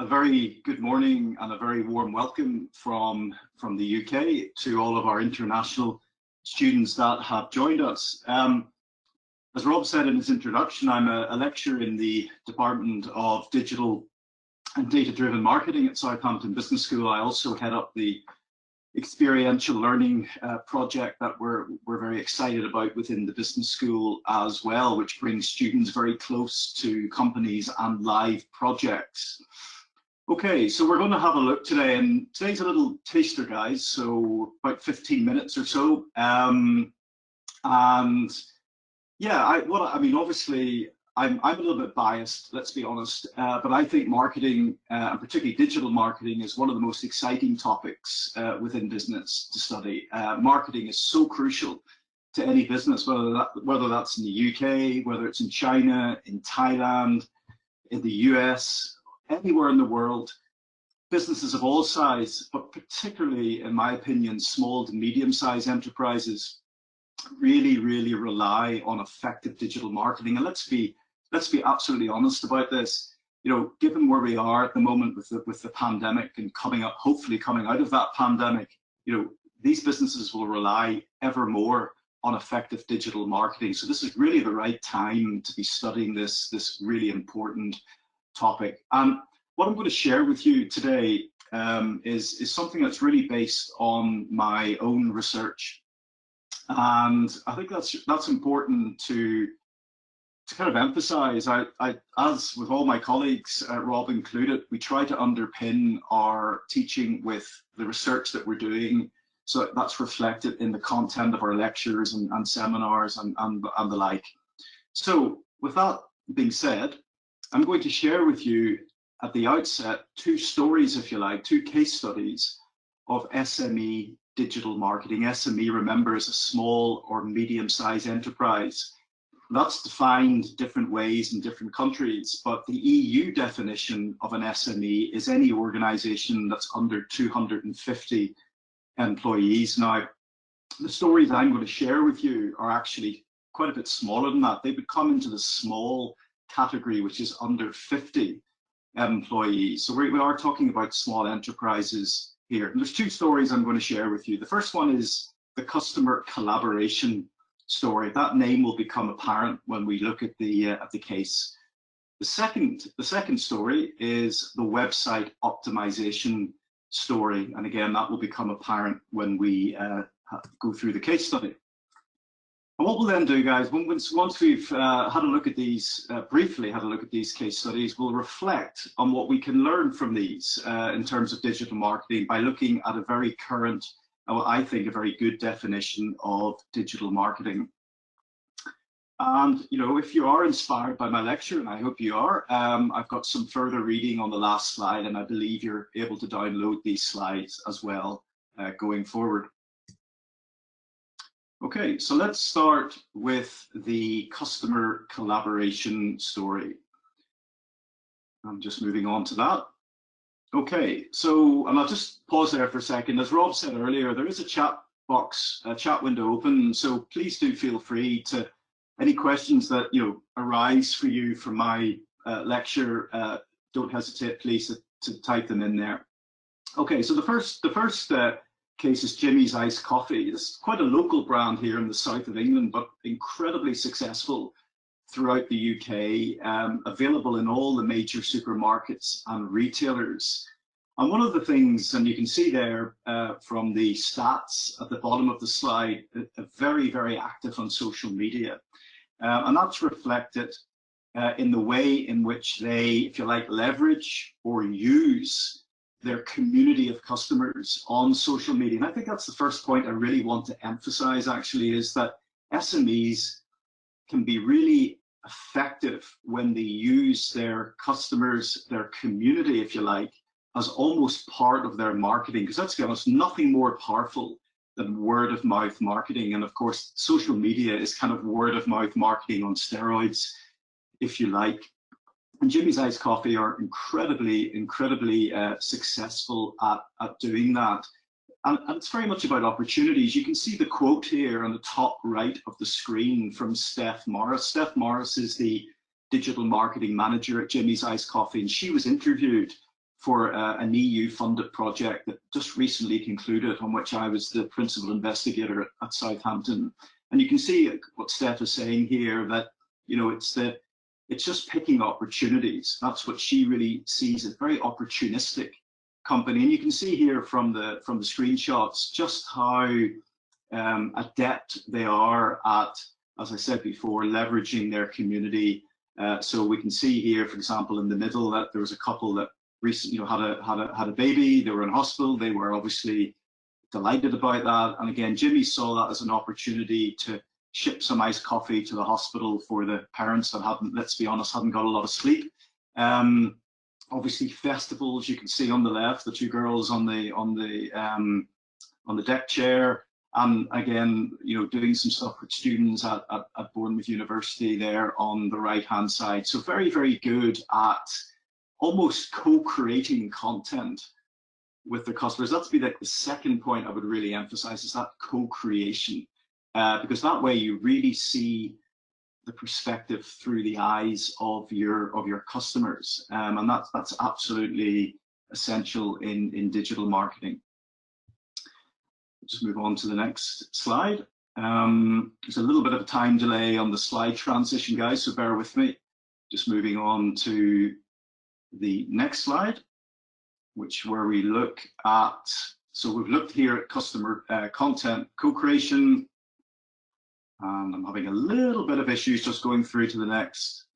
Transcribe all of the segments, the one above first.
A very good morning and a very warm welcome from the UK to all of our international students that have joined us. As Rob said in his introduction, I'm a lecturer in the Department of Digital and Data-Driven Marketing at Southampton Business School. I also head up the experiential learning project that we're very excited about within the business school as well, which brings students very close to companies and live projects. Okay, so we're going to have a look today, and today's a little taster, guys, so about 15 minutes or so. And yeah, I mean, obviously, I'm a little bit biased, let's be honest, but I think marketing, and particularly digital marketing, is one of the most exciting topics within business to study. Marketing is so crucial to any business, whether that's in the UK, whether it's in China, in Thailand, in the US, anywhere in the world. Businesses of all size, but particularly, in my opinion, small to medium-sized enterprises, really rely on effective digital marketing. And let's be absolutely honest about this. You know, given where we are at the moment with the pandemic and hopefully coming out of that pandemic, you know, these businesses will rely ever more on effective digital marketing. So this is really the right time to be studying this really important topic. And what I'm going to share with you today is something that's really based on my own research. And I think that's important to kind of emphasize. I as with all my colleagues, Rob included, we try to underpin our teaching with the research that we're doing, so that's reflected in the content of our lectures and seminars and the like. So with that being said, I'm going to share with you at the outset two stories, if you like, two case studies of SME digital marketing. SME, remember, is a small or medium-sized enterprise. That's defined different ways in different countries, but the EU definition of an SME is any organization that's under 250 employees. Now, the stories I'm going to share with you are actually quite a bit smaller than that. They would come into the small category, which is under 50 employees. So we are talking about small enterprises here. And there's two stories I'm going to share with you. The first one is the customer collaboration story. That name will become apparent when we look at the case. The second story is the website optimization story, and again that will become apparent when we go through the case study. And what we'll then do, guys, once we've had a look at these, briefly had a look at these case studies, we'll reflect on what we can learn from these in terms of digital marketing by looking at a very current, and what I think a very good definition of digital marketing. And, you know, if you are inspired by my lecture, and I hope you are, I've got some further reading on the last slide, and I believe you're able to download these slides as well going forward. Okay, so let's start with the customer collaboration story. I'm just moving on to that. Okay, so, and I'll just pause there for a second. As Rob said earlier, there is a chat box, a chat window open, so please do feel free to, any questions that, you know, arise for you from my lecture, don't hesitate, please, to type them in there. Okay, so the first case is Jimmy's Iced Coffee. It's quite a local brand here in the south of England, but incredibly successful throughout the UK, available in all the major supermarkets and retailers. And one of the things, and you can see there from the stats at the bottom of the slide, very active on social media. And that's reflected in the way in which they, if you like, leverage or use their community of customers on social media. And I think that's the first point I really want to emphasize, actually, is that SMEs can be really effective when they use their customers, their community, if you like, as almost part of their marketing. Because let's be honest, nothing more powerful than word of mouth marketing. And of course, social media is kind of word of mouth marketing on steroids, if you like. And Jimmy's Iced Coffee are incredibly successful at doing that. And it's very much about opportunities. You can see the quote here on the top right of the screen from Steph Morris. Steph Morris is the digital marketing manager at Jimmy's Iced Coffee, and she was interviewed for an EU-funded project that just recently concluded, on which I was the principal investigator at Southampton. And you can see what Steph is saying here, that it's just picking opportunities. That's what she really sees as very opportunistic company. And you can see here from the screenshots just how adept they are at, as I said before, leveraging their community. So we can see here, for example, in the middle, that there was a couple that recently had a baby. They were in hospital. They were obviously delighted about that. And again, Jimmy saw that as an opportunity to ship some iced coffee to the hospital for the parents that hadn't, let's be honest, hadn't got a lot of sleep. Obviously, festivals, you can see on the left, the two girls on the deck chair. And again, doing some stuff with students at Bournemouth University there on the right-hand side. So very, very good at almost co-creating content with the customers. That's be like the second point I would really emphasize, is that co-creation, because that way you really see the perspective through the eyes of your customers, and that's absolutely essential in digital marketing. Just move on to the next slide. There's a little bit of a time delay on the slide transition, guys, so bear with me. Just moving on to the next slide, where we look at, so we've looked here at customer content co-creation, and I'm having a little bit of issues just going through to the next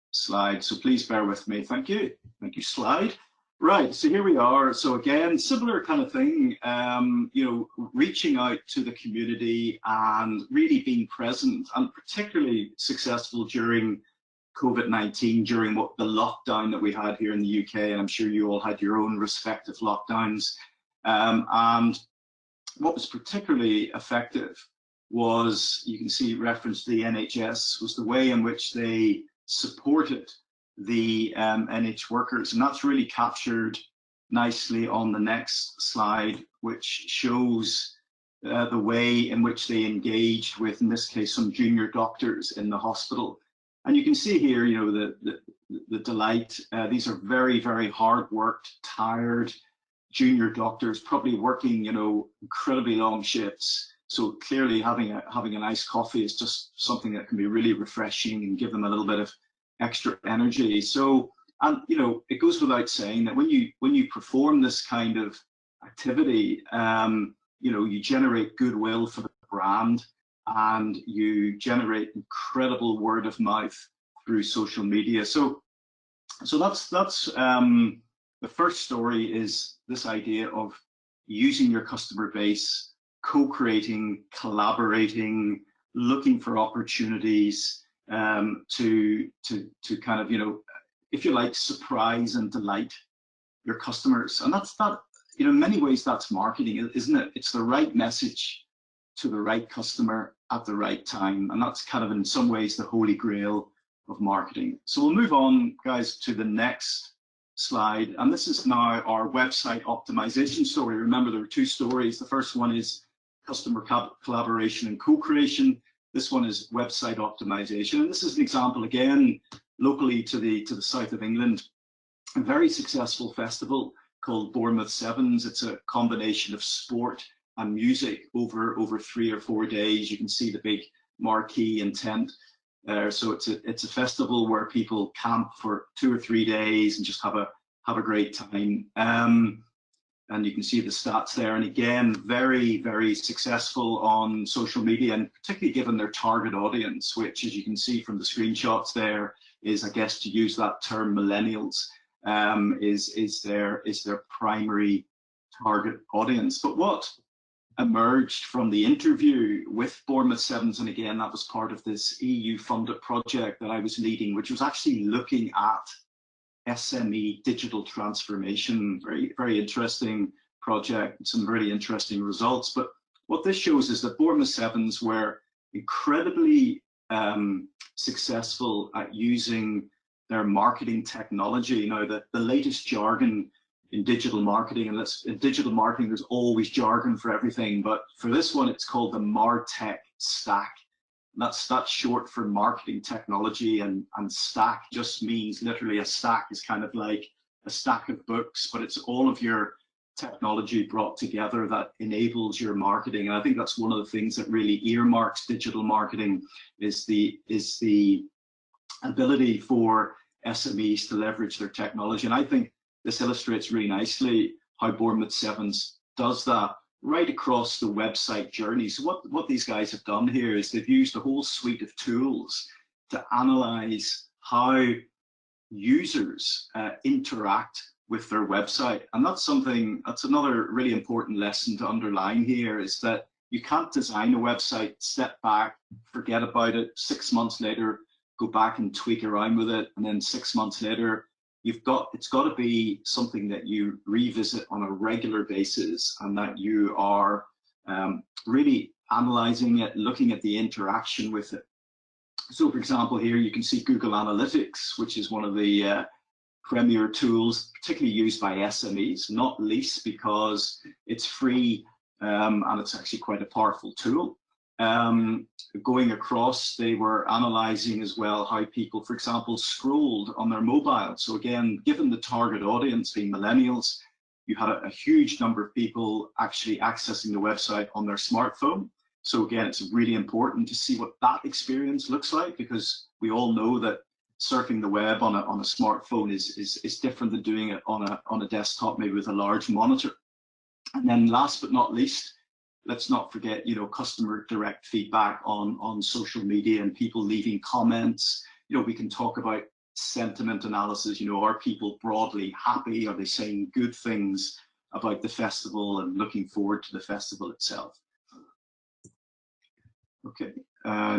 slide, so please bear with me. Thank you. Thank you, slide. Right, so here we are. So again, similar kind of thing, reaching out to the community and really being present, and particularly successful during COVID-19, during the lockdown that we had here in the UK, and I'm sure you all had your own respective lockdowns. And what was particularly effective was, you can see reference to the NHS, was the way in which they supported the NH workers, and that's really captured nicely on the next slide, which shows the way in which they engaged with, in this case, some junior doctors in the hospital. And you can see here, the delight. These are very, very hard worked, tired junior doctors, probably working, incredibly long shifts. So clearly having a nice coffee is just something that can be really refreshing and give them a little bit of extra energy. So, and it goes without saying that when you perform this kind of activity, you generate goodwill for the brand, and you generate incredible word of mouth through social media. So that's the first story, is this idea of using your customer base, co-creating, collaborating, looking for opportunities to kind of, if you like, surprise and delight your customers. And that's in many ways that's marketing, isn't it? It's the right message to the right customer at the right time, and that's kind of in some ways the holy grail of marketing. So we'll move on, guys, to the next slide, and this is now our website optimization story. Remember, there are two stories. The first one is customer collaboration and co-creation. This one is website optimization, and this is an example, again, locally to the south of England, a very successful festival called Bournemouth Sevens. It's a combination of sport and music over 3 or 4 days. You can see the big marquee and tent there. So it's a festival where people camp for 2 or 3 days and just have a great time. And you can see the stats there. And again, very, very successful on social media, and particularly given their target audience, which, as you can see from the screenshots there, is, I guess, to use that term, millennials, is their primary target audience. But what emerged from the interview with Bournemouth Sevens, and again, that was part of this EU-funded project that I was leading, which was actually looking at SME digital transformation. Very, very interesting project, some really interesting results. But what this shows is that Bournemouth Sevens were incredibly successful at using their marketing technology. Now, the latest jargon in digital marketing, and in digital marketing, there's always jargon for everything, but for this one, it's called the MarTech stack. That's short for marketing technology, and stack just means literally a stack is kind of like a stack of books, but it's all of your technology brought together that enables your marketing. And I think that's one of the things that really earmarks digital marketing, is the ability for SMEs to leverage their technology. And I think this illustrates really nicely how Bournemouth Sevens does that right across the website journey. So what these guys have done here is they've used a whole suite of tools to analyze how users interact with their website. And that's another really important lesson to underline here, is that you can't design a website, step back, forget about it, 6 months later, go back and tweak around with it, and then 6 months later, it's got to be something that you revisit on a regular basis, and that you are really analyzing it, looking at the interaction with it. So for example, here you can see Google Analytics, which is one of the premier tools, particularly used by SMEs, not least because it's free and it's actually quite a powerful tool. Going across, they were analyzing as well how people, for example, scrolled on their mobile. So again, given the target audience being millennials, you had a huge number of people actually accessing the website on their smartphone. So again, it's really important to see what that experience looks like, because we all know that surfing the web on a smartphone is different than doing it on a desktop, maybe with a large monitor. And then last but not least, let's not forget, customer direct feedback on social media and people leaving comments. We can talk about sentiment analysis. Are people broadly happy? Are they saying good things about the festival and looking forward to the festival itself? Okay,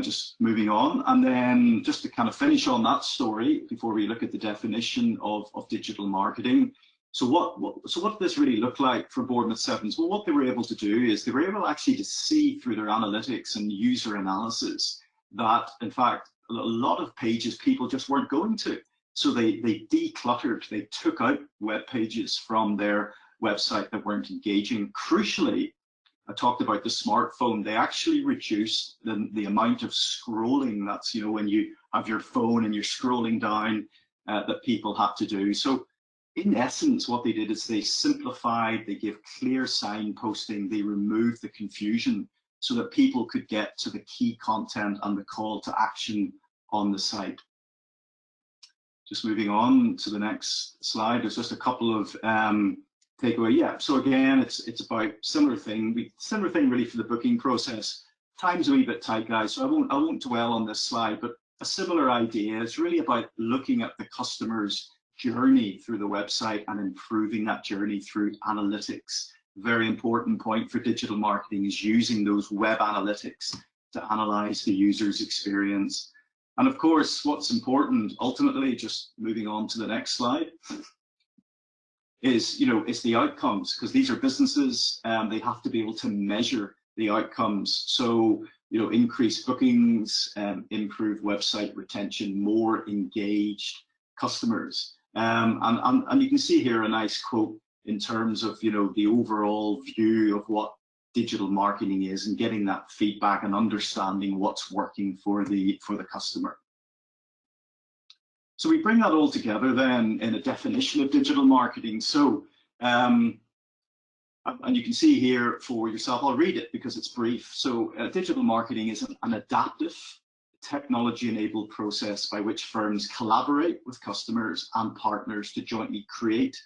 just moving on. And then just to kind of finish on that story before we look at the definition of digital marketing. So what did this really look like for Bournemouth Sevens? Well, what they were able to do is they were able actually to see through their analytics and user analysis that, in fact, a lot of pages people just weren't going to. So they decluttered, they took out web pages from their website that weren't engaging. Crucially, I talked about the smartphone. They actually reduced the amount of scrolling. That's, when you have your phone and you're scrolling down, that people have to do. So in essence, what they did is they simplified, they gave clear signposting, they removed the confusion so that people could get to the key content and the call to action on the site. Just moving on to the next slide, there's just a couple of takeaway. Yeah, so again, it's about similar thing really for the booking process. Time's a wee bit tight, guys, so I won't dwell on this slide, but a similar idea. It's really about looking at the customer's journey through the website and improving that journey through analytics. Very important point for digital marketing is using those web analytics to analyze the user's experience. And of course, what's important ultimately, just moving on to the next slide, is the outcomes, because these are businesses and they have to be able to measure the outcomes. So increased bookings, improved website retention, more engaged customers. And you can see here a nice quote in terms of the overall view of what digital marketing is, and getting that feedback and understanding what's working for the customer. So we bring that all together then in a definition of digital marketing. So and you can see here for yourself, I'll read it because it's brief. So digital marketing is an adaptive, technology-enabled process by which firms collaborate with customers and partners to jointly create,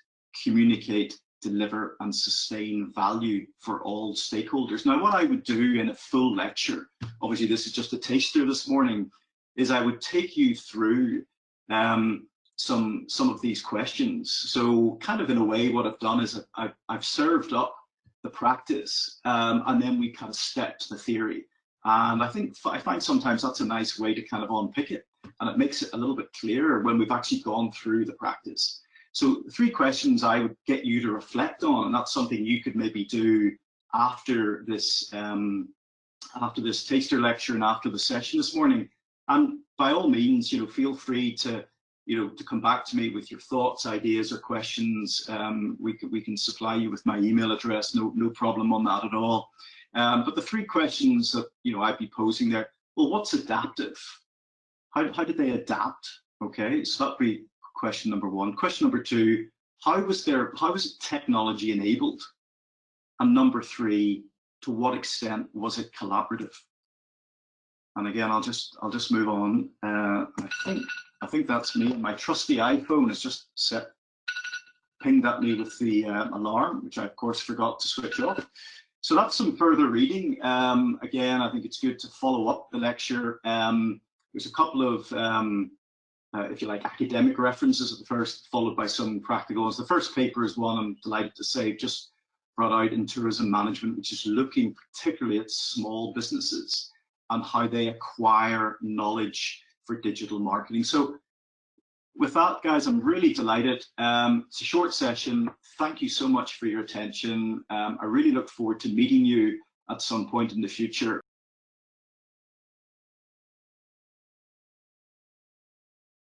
communicate, deliver, and sustain value for all stakeholders. Now, what I would do in a full lecture, obviously this is just a taster this morning, is I would take you through some of these questions. So kind of in a way, what I've done is I've served up the practice, and then we kind of step to the theory. And I find sometimes that's a nice way to kind of unpick it, and it makes it a little bit clearer when we've actually gone through the practice. So 3 questions I would get you to reflect on, and that's something you could maybe do after this taster lecture and after the session this morning. And by all means, feel free to come back to me with your thoughts, ideas, or questions. We can supply you with my email address. No problem on that at all. But the 3 questions that I'd be posing there. Well, what's adaptive? How did they adapt? Okay, so that'd be question number 1. Question number 2, how was it technology enabled? And number three, to what extent was it collaborative? And again, I'll just move on. I think that's me. My trusty iPhone has just pinged at me with the alarm, which I of course forgot to switch off. So that's some further reading. Again, I think it's good to follow up the lecture. There's a couple of, if you like, academic references at the first, followed by some practical ones. The first paper is one I'm delighted to say just brought out in tourism management, which is looking particularly at small businesses and how they acquire knowledge for digital marketing. So with that, guys, I'm really delighted. It's a short session. Thank you so much for your attention. I really look forward to meeting you at some point in the future.